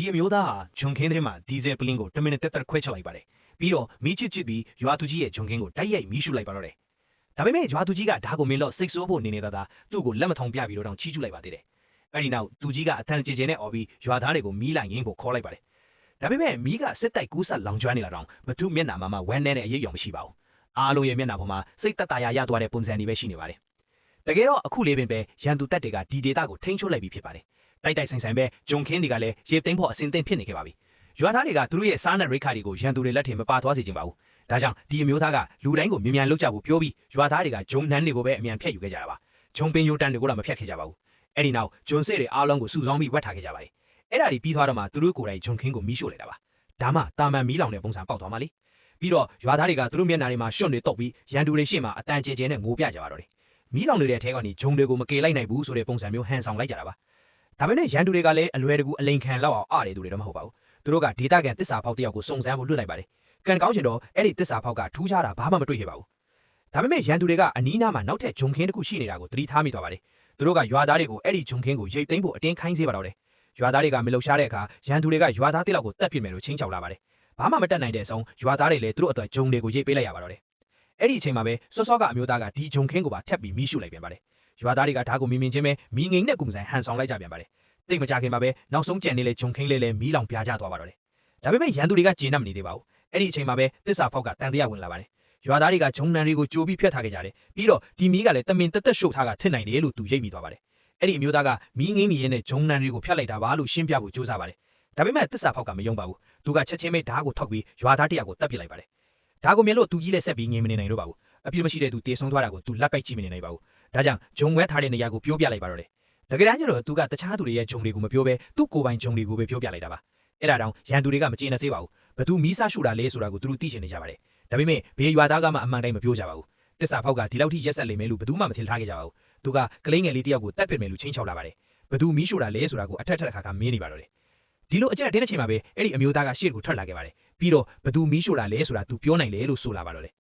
ဒီအမျိုးသားဟာဂျွန်ခင်းထဲမှာဒီဇယ်ပလင်းကို10မိနစ်တက်တက်ခွဲချလိုက်ပါတယ်ပြီးတော့မီးချစ်ပြီးရွာသူကြီးရဲ့ဂျွန်ခင်းကိုတိုက်ရိုက်မီးရှို့လိုက်ပါတော့တယ်ဒါပေမဲ့ရွာသူကြီးကဓာတ်ကိုမင်းလို့စိတ်ဆိုးဖို့နေနေတာသာသူ့ကိုလက်မထောင်ပြပြီးတော့တောင်ချီးကျူးလိုက်ပါသေးတယ်အဲ့ဒီနောက်သူကြီးကအထန်ကျေကျေနဲ့អော်ပြီးရွာသားတွေကိုမီးလိုက်ရင်းကိုခေါ်လိုက်ပါတယ်ဒါပေမဲ့မီးကစစ်တိုက်ကူးဆက်လောင်ကျွမ်းနေတာတောင်ဘသူမျက်နှာမှာဝမ်းနဲ့တဲ့အရေးအယုံမရှိပါဘူးအားလုံးရဲ့မျက်နှာပေါ်မှာစိတ်သက်သာရာရသွားတဲ့ပုံစံတွေပဲရှိနေပါတယ်တကယ်တော့အခုလေးပင်ပဲရန်သူတပ်တွေကဒီဒေတာကိုထိန်းချုပ်လိုက်ပြီးဖြစ်ပါတယ်တိုက်တိုက်ဆိုင်ဆိုင်ပဲဂျုံခင်းတွေကလည်းရေသိမ်းဖို့အစင်သင့်ဖြစ်နေခဲ့ပါပြီရွာသားတွေကသူတို့ရဲ့စားနပ်ရိက္ခာတွေကိုရန်သူတွေလက်ထဲမပါသွားစေချင်ပါဘူးဒါကြောင့်ဒီအမျိုးသားကလူတိုင်းကိုမြ мян လောက်ကြဖို့ပြောပြီးရွာသားတွေကဂျုံနှန်းတွေကိုပဲအမြန်ဖျက်ယူခဲ့ကြတာပါဂျုံပင်ယိုတန်တွေကိုတော့မဖျက်ခဲ့ကြပါဘူးအဲ့ဒီနောက်ဂျွန်စစ်တွေအားလုံးကိုစုဆောင်းပြီးဝတ်ထားခဲ့ကြပါတယ်အဲ့ဒါဒီပြီးသွားတော့မှသူတို့ကိုယ်တိုင်ဂျုံခင်းကိုမီးရှို့လိုက်တာပါဒါမှတာမန်မီးလောင်တဲ့ပုံစံပေါက်သွားမှလေပြီးတော့ရွာသားတွေကသူတို့မျက်နှာတွေမှာရှွန့်တွေတုပ်ပြီးရန်သူတွေရှေ့မှာအတန်ကျဲကျဲနဲ့ငိုပြကြပါတော့တယ်မီးလောင်နေတဲ့အထဲကနေဂျုံတွေကိုမကေလိုက်နိုင်ဘူးဆိုတဲ့ပုံစံမျိုးဟန်ဆောင်လိုက်ကြတာပါဒါပေမဲ့ရန်သူတွေကလည်းအလွယ်တကူအလိန်ခံလောက်အောင်အားတယ်သူတွေတော့မဟုတ်ပါဘူးသူတို့ကဒေတာကန်တစ္ဆာဖောက်တယောက်ကိုစုံစမ်းဖို့လွှတ်လိုက်ပါတယ်ကံကောင်းချင်တော့အဲ့ဒီတစ္ဆာဖောက်ကထူးခြားတာဘာမှမတွေ့ခဲ့ပါဘူးဒါပေမဲ့ရန်သူတွေကအနီးနားမှာနောက်ထပ်ဂျုံခင်းတစ်ခုရှိနေတာကိုသတိထားမိသွားပါတယ်သူတို့ကရွာသားတွေကိုအဲ့ဒီဂျုံခင်းကိုရိတ်သိမ်းဖို့အတင်းခိုင်းစေပါတော့တယ်ရွာသားတွေကမလှုပ်ရှားတဲ့အခါရန်သူတွေကရွာသားတစ်လောက်ကိုတတ်ပြစ်မယ်လို့ချင်းချောက်လာပါတယ်ဘာမှမတတ်နိုင်တဲ့အဆုံးရွာသားတွေလည်းသူတို့အတွက်ဂျုံတွေကိုရိတ်ပေးလိုက်ရပါတော့တယ်အဲ့ဒီအချိန်မှာပဲစောစောကအမျိုးသားကဒီဂျုံခင်းကိုပါထပ်ပြီးမီးရှို့လိုက်ပြန်ပါတယ်ရွာသားတွေကဓာတ်ကိုမြင်ချင်းပဲမီးငိမ့်နဲ့ကုမစံဟန်ဆောင်လိုက်ကြပြန်ပါတယ်တိတ်မကြခင်မှာပဲနောက်ဆုံးကြံနေလေဂျုံခင်းလေးလည်းမီးလောင်ပြာကျသွားပါတော့တယ်ဒါပေမဲ့ရန်သူတွေကကျေနပ်မနေသေးပါဘူးအဲ့ဒီအချိန်မှာပဲတစ္ဆာဖောက်ကတန်တရားဝင်လာပါတယ်ရွာသားတွေကဂျုံနံတွေကိုကြိုပြီးဖျက်ထားခဲ့ကြတယ်ပြီးတော့ဒီမီးကလည်းတမင်တက်တက်ရှို့ထားကထစ်နိုင်တယ်လို့သူရိပ်မိသွားပါတယ်အဲ့ဒီအမျိုးသားကမီးငိမ့်နေရင်နဲ့ဂျုံနံတွေကိုဖျက်လိုက်တာပါလို့ရှင်းပြဖို့ကြိုးစားပါတယ်ဒါပေမဲ့တစ္ဆာဖောက်ကမယုံပါဘူးသူကချက်ချင်းပဲဓာတ်ကိုထောက်ပြီးရွာသားတယောက်ကိုတပ်ပစ်လိုက်ပါတယ်ဓာတ်ကိုမြင်လို့သူကြီးလည်းဆက်ပြီးငြိမ်မနေနိုင်တော့ပါဘူးအပြစ်မရှိတဲ့သူတေဆုံးသွားတာကိုသူလက်ပိုက်ကြည့်မနေနိုင်ပါဘူးဒါကြောင့်ဂျုံဝဲထားတဲ့နေရာကိုပြောပြလိုက်ပါတော့တယ်တကယ်တမ်းကျတော့သူကတခြားသူတွေရဲ့ဂျုံတွေကိုမပြောဘဲသူ့ကိုယ်ပိုင်ဂျုံတွေကိုပဲပြောပြလိုက်တာပါအဲ့ဒါတောင်ရန်သူတွေကမကျေနပ်စေပါဘူးဘသူမီးစားရှူတာလဲဆိုတာကိုသူတို့သိချင်နေကြပါတယ်ဒါပေမဲ့ဘေးရွာသားကမှအမှန်တိုင်းမပြောကြပါဘူးတစ္ဆာဖောက်ကဒီလောက်ထိရက်ဆက်လိမ့်မယ်လို့ဘသူမှမထင်ထားခဲ့ကြပါဘူးသူကကလေးငယ်လေးတယောက်ကိုတတ်ပစ်မယ်လို့ချင်းချောက်လာပါတယ်ဘသူမီးရှူတာလဲဆိုတာကိုအထက်ထက်ခါခါမင်းနေပါတော့တယ်ဒီလိုအကျက်တဲ့ချိန်မှာပဲအဲ့ဒီအမျိုးသားကရှေ့ကိုထွက်လာခဲ့ပါတယ်ပြီးတော့ဘသူမီးရှူတာလဲဆိုတာသူပြောနိုင်လေလို့ဆိုလာပါတော့တယ်